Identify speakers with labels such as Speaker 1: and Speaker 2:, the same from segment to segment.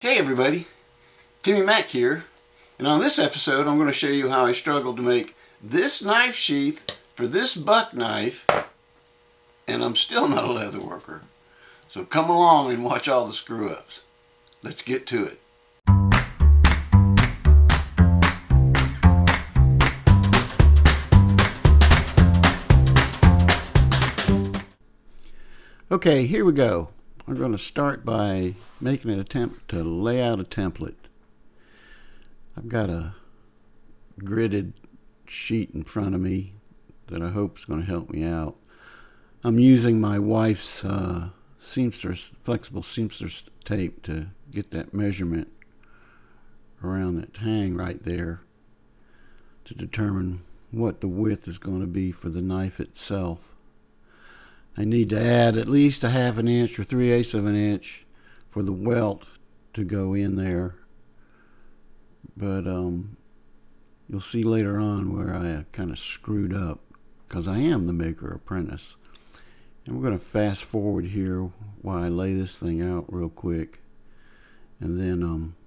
Speaker 1: Hey everybody, Timmy Mac here, and on this episode I'm going to show you how I struggled to make this knife sheath for this buck knife, and I'm still not a leather worker. So come along and watch all the screw-ups. Let's get to it. Okay, here we go. I'm going to start by making an attempt to lay out a template. I've got a gridded sheet in front of me that I hope is going to help me out. I'm using my wife's flexible seamstress tape to get that measurement around that hang right there to determine what the width is going to be for the knife itself. I need to add at least a ½ inch or 3/8 of an inch for the welt to go in there. But you'll see later on where I kind of screwed up, because I am the Maker Apprentice. And we're going to fast forward here while I lay this thing out real quick. And then I'm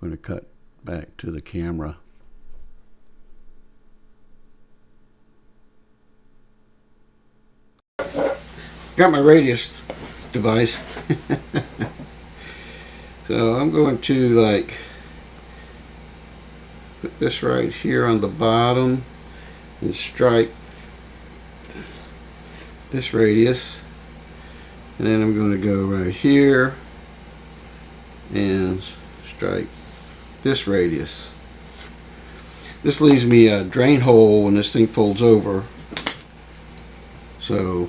Speaker 1: going to cut back to the camera. Got my radius device. So I'm going to put this right here on the bottom and strike this radius, and then I'm going to go right here and strike this radius. This leaves me a drain hole when this thing folds over, so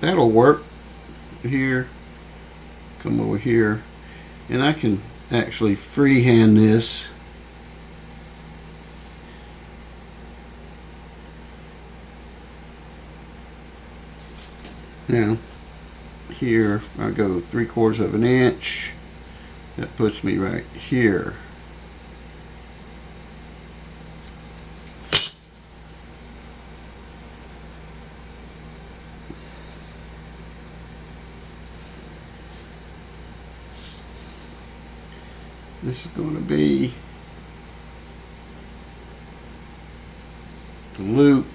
Speaker 1: that'll work. Here, come over here, and I can actually freehand this. Now, here I go 3/4 of an inch. That puts me right here. This is going to be the loop.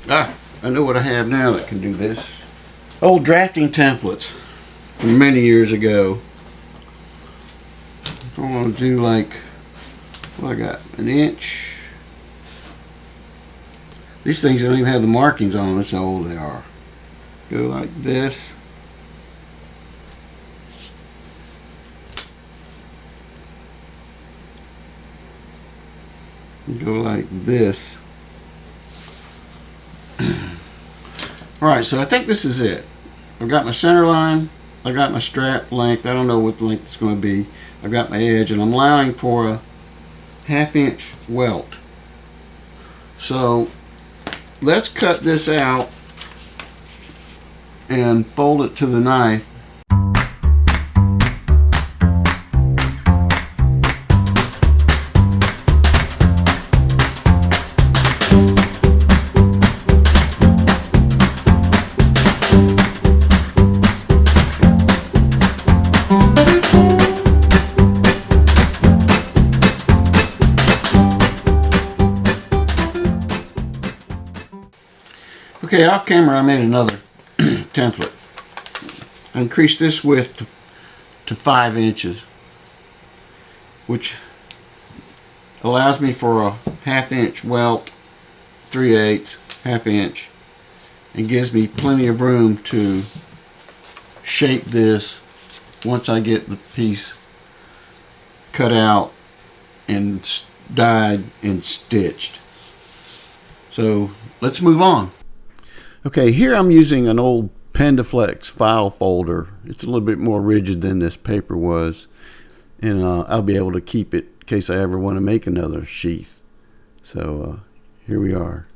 Speaker 1: I know what I have now that can do this. Old drafting templates from many years ago. I'm going to do what I got, an inch. These things don't even have the markings on them, that's how old they are. Go like this. Go like this. Alright, so I think this is it. I've got my center line, I've got my strap length, I don't know what the length it's going to be. I've got my edge, and I'm allowing for a ½ inch welt. So let's cut this out and fold it to the knife. Okay, off camera I made another template. I increased this width to 5 inches, which allows me for a ½ inch welt, 3/8, ½ inch, and gives me plenty of room to shape this once I get the piece cut out and dyed and stitched. So let's move on. Okay, here I'm using an old Pendaflex file folder. It's a little bit more rigid than this paper was, and I'll be able to keep it in case I ever want to make another sheath. So here we are.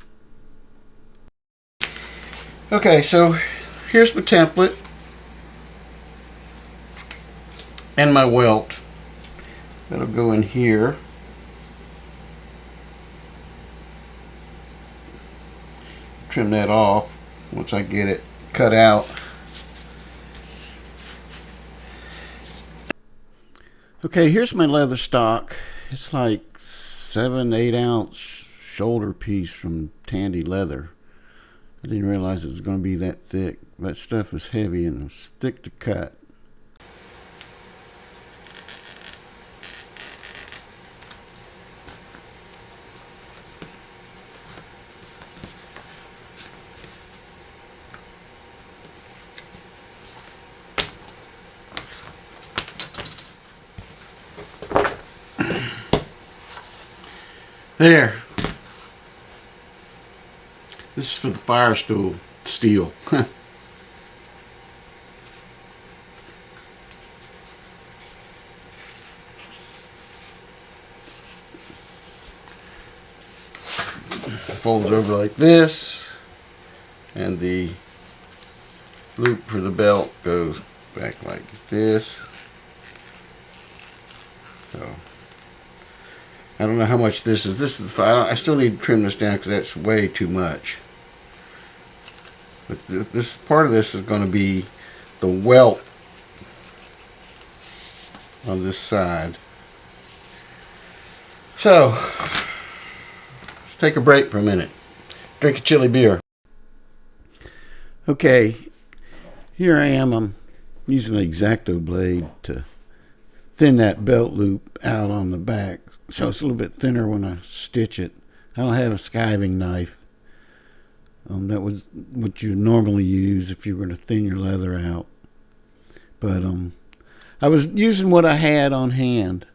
Speaker 1: Okay, so here's my template and my welt. That'll go in here. trim that off once I get it cut out. Okay, here's my leather stock. It's like 7-8 ounce shoulder piece from Tandy Leather. I didn't realize it was going to be that thick. That stuff was heavy and was thick to cut. There. This is for the fire steel. Folds over like this, and the loop for the belt goes back like this. So I don't know how much this is. This is I still need to trim this down because that's way too much. But this part of this is going to be the welt on this side. So let's take a break for a minute. Drink a chilly beer. Okay, here I am. I'm using an X-Acto blade to thin that belt loop out on the back, so it's a little bit thinner when I stitch it. I don't have a skiving knife. That was what you normally use if you were going to thin your leather out. But I was using what I had on hand.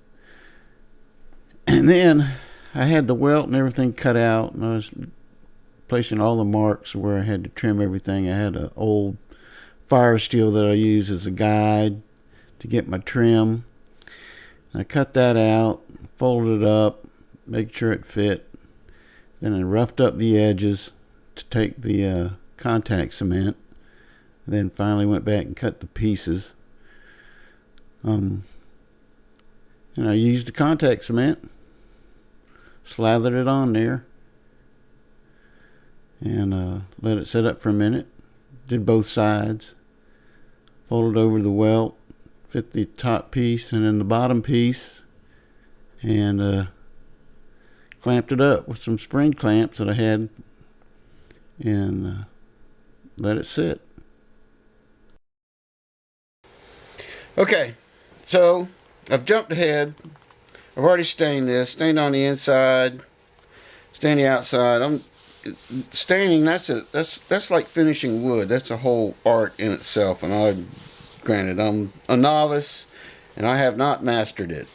Speaker 1: And then I had the welt and everything cut out, and I was placing all the marks where I had to trim everything. I had an old fire steel that I use as a guide to get my trim. I cut that out, folded it up, make sure it fit. Then I roughed up the edges to take the contact cement. Then finally went back and cut the pieces. And I used the contact cement, slathered it on there, and let it set up for a minute. Did both sides. Folded over the welt, fit the top piece and then the bottom piece, and clamped it up with some spring clamps that I had, and let it sit. Okay, so I've jumped ahead. I've already stained this, stained on the inside, stained the outside. I'm staining. That's like finishing wood. That's a whole art in itself. And granted, I'm a novice, and I have not mastered it.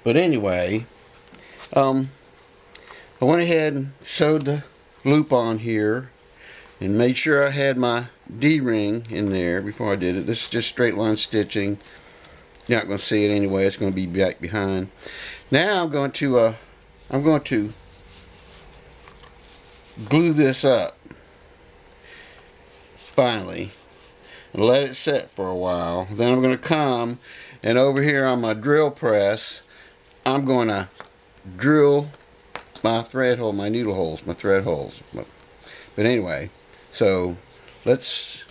Speaker 1: But anyway, I went ahead and sewed the loop on here, and made sure I had my D-ring in there before I did it. This is just straight line stitching. You're not going to see it anyway. It's going to be back behind. Now I'm going to glue this up finally and let it set for a while. Then I'm going to come, and over here on my drill press, I'm going to drill my thread hole, my needle holes, my thread holes. But anyway, so let's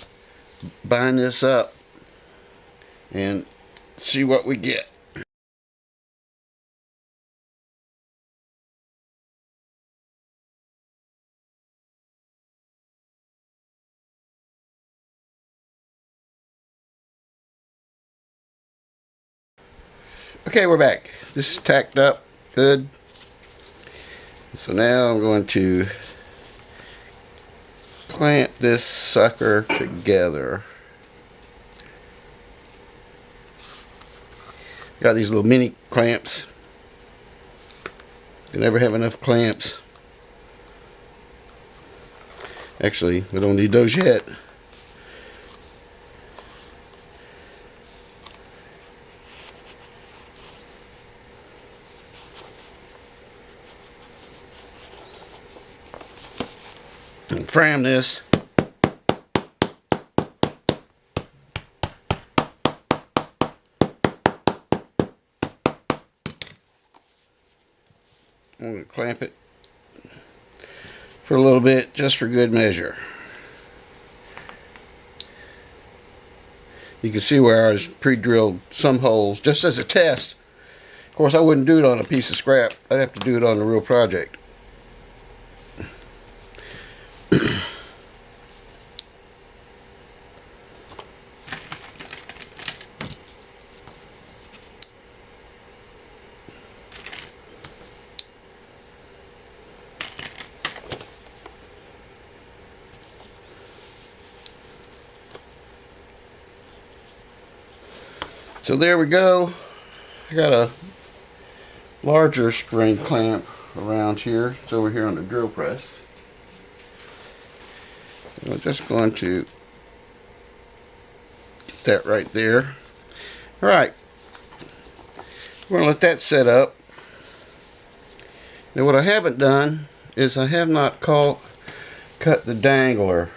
Speaker 1: bind this up and see what we get. Okay, we're back. This is tacked up good. So now I'm going to clamp this sucker together. Got these little mini clamps. You never have enough clamps. Actually, we don't need those yet. And fram this. I'm going to clamp it for a little bit, just for good measure. You can see where I was pre-drilled some holes just as a test. Of course, I wouldn't do it on a piece of scrap. I'd have to do it on a real project. So there we go. I got a larger spring clamp around here. It's over here on the drill press. And I'm just going to get that right there. Alright. We're going to let that set up. Now what I haven't done is I have not cut the dangler.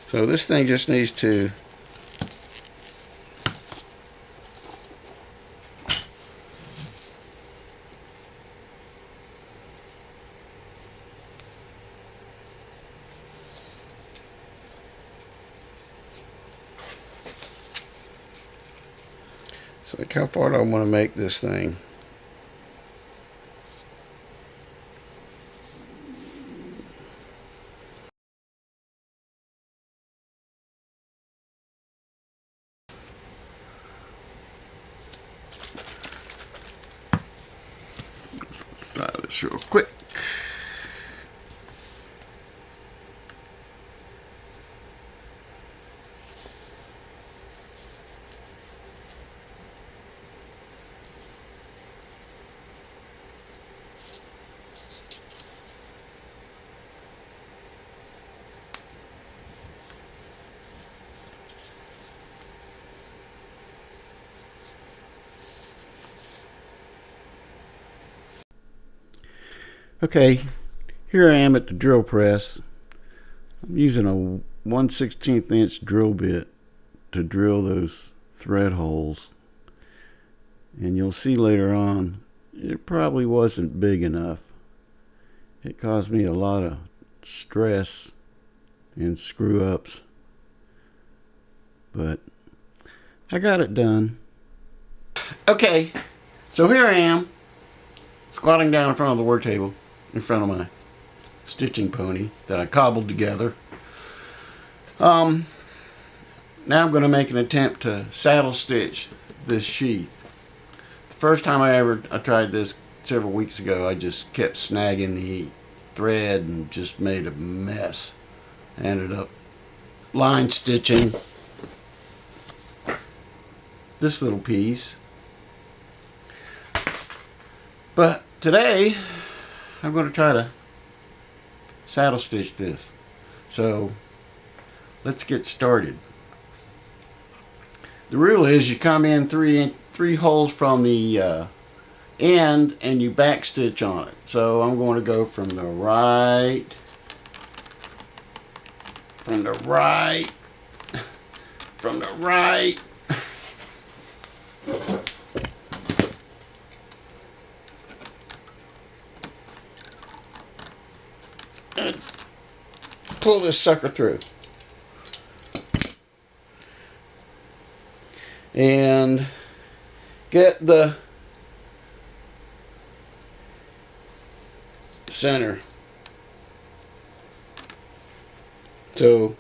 Speaker 1: So this thing just needs to So look how far do I want to make this thing? Let's try this real quick. Okay, here I am at the drill press. I'm using a 1/16 inch drill bit to drill those thread holes. And you'll see later on, it probably wasn't big enough. It caused me a lot of stress and screw ups. But I got it done. Okay, so here I am, squatting down in front of the work table, in front of my stitching pony that I cobbled together. Now I'm going to make an attempt to saddle stitch this sheath. The first time I tried this several weeks ago, I just kept snagging the thread and just made a mess. I ended up line stitching this little piece. But today I'm going to try to saddle stitch this. So let's get started. The rule is you come in three holes from the end and you back stitch on it. So I'm going to go from the right, from the right, from the right, and pull this sucker through. And get the center. So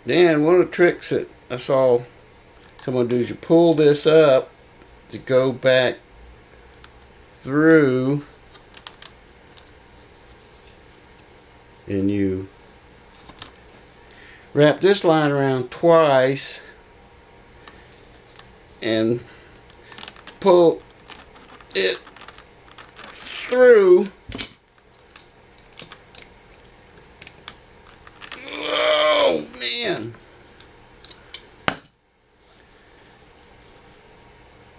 Speaker 1: then one of the tricks that I saw someone do is you pull this up to go back through, and you wrap this line around twice and pull it through. Oh man.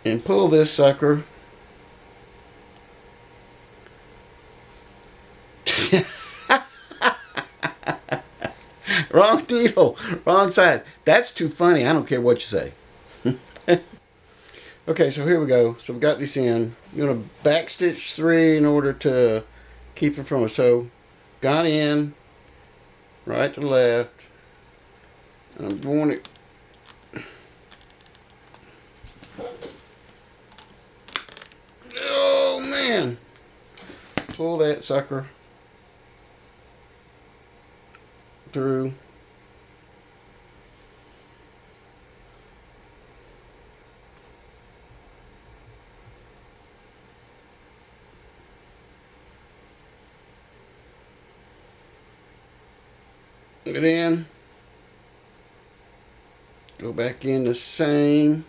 Speaker 1: And pull this sucker wrong needle, wrong side. That's too funny. I don't care what you say. Okay, so here we go. So we got this in. You're going to back stitch 3 in order to keep it from it. So got in, right to left. I'm going to oh man, pull that sucker through. Get in, go back in the same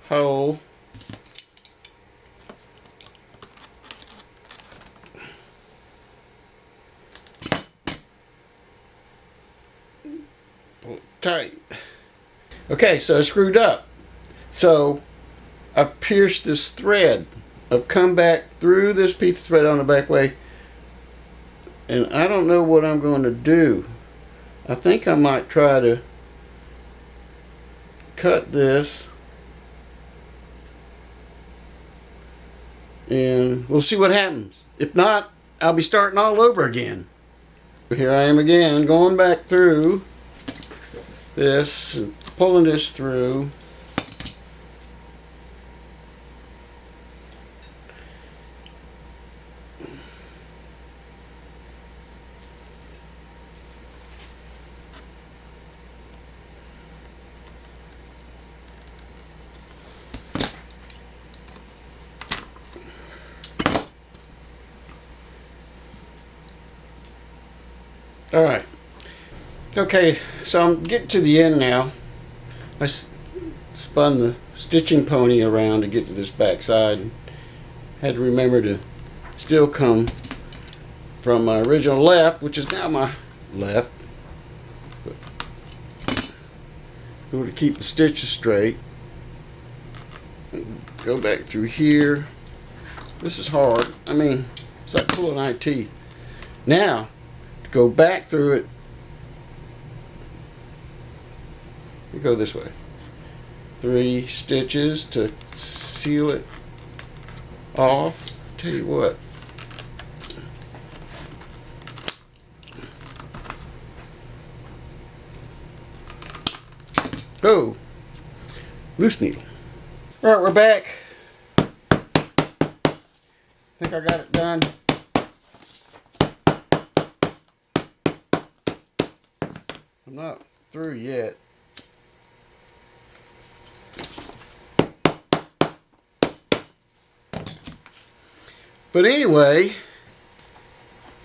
Speaker 1: hole. Pull it tight. Okay, so I screwed up. So I've pierced this thread. I've come back through this piece of thread on the back way, and I don't know what I'm going to do. I think I might try to cut this, and we'll see what happens. If not, I'll be starting all over again. Here I am again, going back through this and pulling this through. Alright, okay, so I'm getting to the end now. I spun the stitching pony around to get to this back side. Had to remember to still come from my original left, which is now my left, in order to keep the stitches straight. Go back through here. This is hard. I mean, it's like pulling eye teeth. Now, go back through it. You go this way. 3 stitches to seal it off. Tell you what. Oh, loose needle. All right, we're back. Think I got it done. I'm not through yet. But anyway,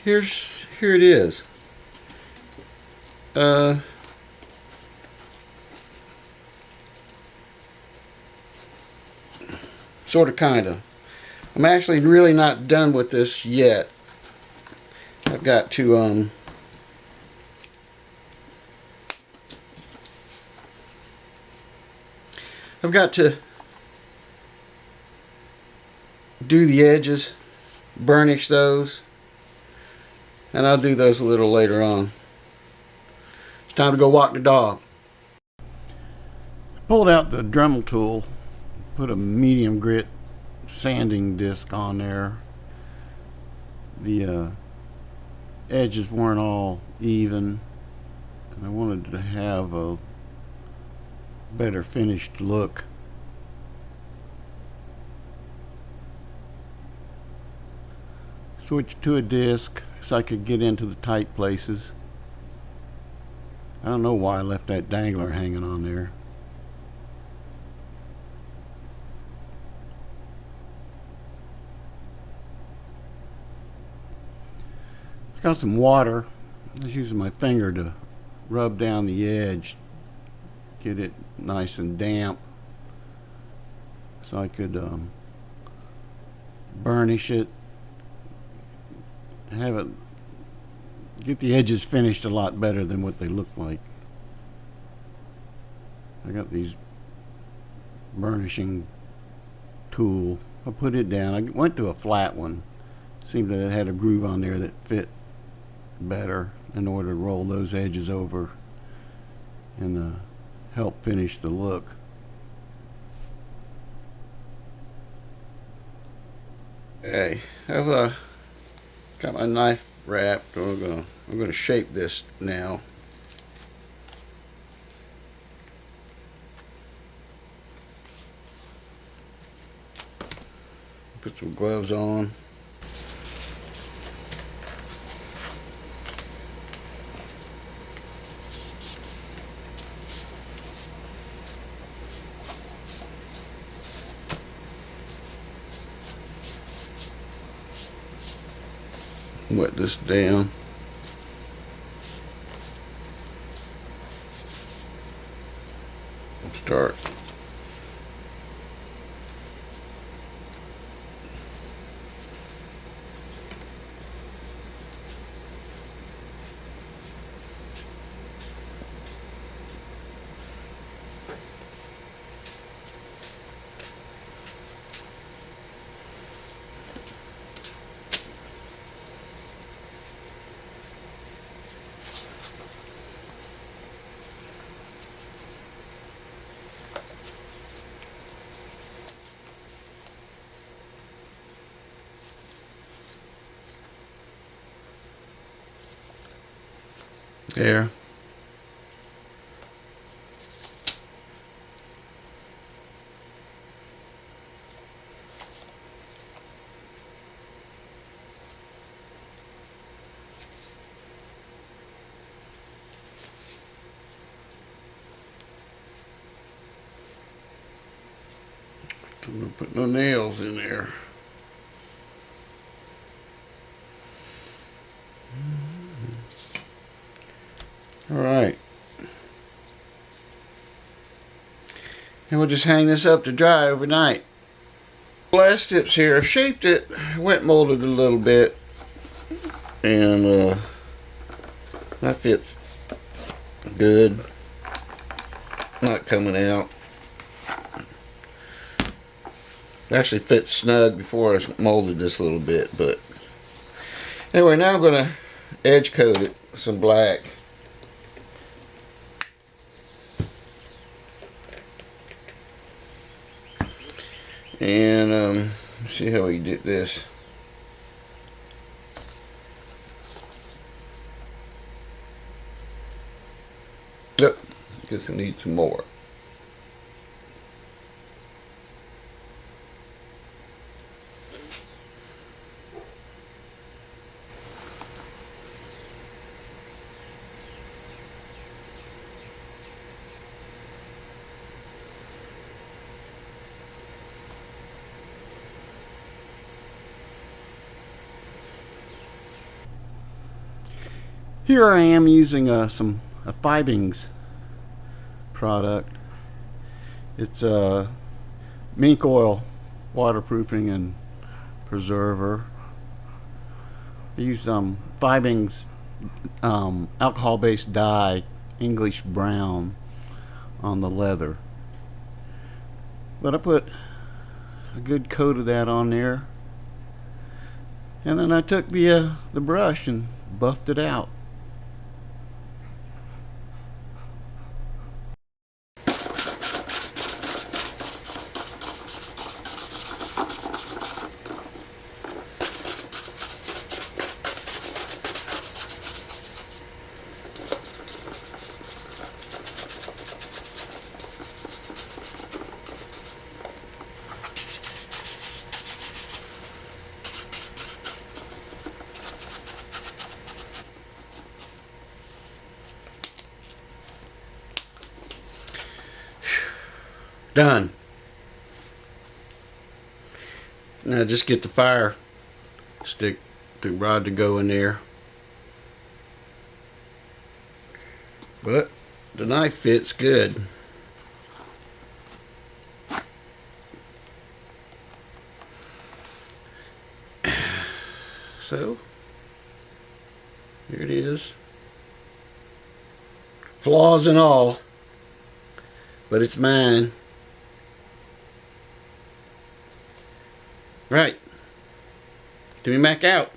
Speaker 1: here it is. Sort of, kind of. I'm actually really not done with this yet. I've got to do the edges, burnish those, and I'll do those a little later on. It's time to go walk the dog. Pulled out the Dremel tool, put a medium grit sanding disc on there. The edges weren't all even, and I wanted to have a better finished look. Switched to a disc so I could get into the tight places. I don't know why I left that dangler hanging on there. Got some water. I was using my finger to rub down the edge, get it nice and damp, so I could burnish it, have it, get the edges finished a lot better than what they look like. I got these burnishing tool. I put it down. I went to a flat one. Seemed that it had a groove on there that fit better in order to roll those edges over and help finish the look. Okay, I've got my knife wrapped. I'm gonna shape this now. Put some gloves on. Wet this down. Start. There. I'm gonna put no nails in there. All right. And we'll just hang this up to dry overnight. Last tips here. I've shaped it, wet molded a little bit, and that fits good. Not coming out. It actually fits snug before I molded this a little bit, but anyway, now I'm gonna edge coat it with some black. And let's see how we did this. Yep, guess I need some more. Here I am using a Fibings product. It's a mink oil waterproofing and preserver. I use Fibings alcohol-based dye, English brown, on the leather. But I put a good coat of that on there, and then I took the brush and buffed it out. Done. Now just get the fire stick, the rod to go in there. But the knife fits good. So here it is. Flaws and all, but it's mine. Right. Timymac out.